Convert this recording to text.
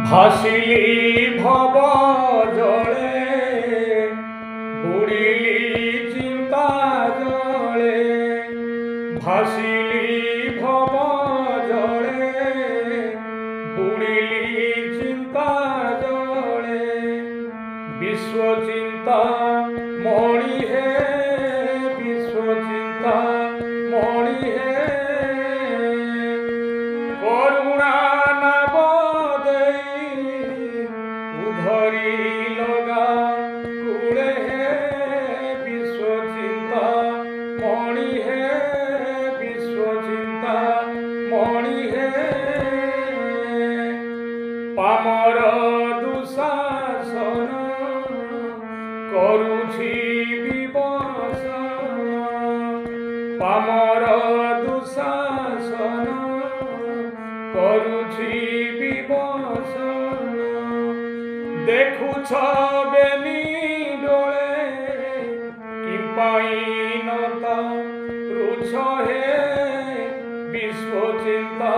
Vasily ভব জলে বুড়িলি চিন্তা জলে ভাসিলি ভব জলে বুড়িলি চিন্তা জলে বিশ্ব চিন্তা মরি হে বিশ্ব চিন্তা মরি হে করুণা নাব ধরি লগা কুড়ে হে বিশ্ব চিন্তা মণি হে বিশ্ব চিন্তা মণি হে পামর দুঃশাসন করুছি বিবশ পামর দুঃশাসন করুছি বিবশ দেখুছ বেনি ডোলে কি পাইন তা রুছ হে বিশ্ব চিন্তা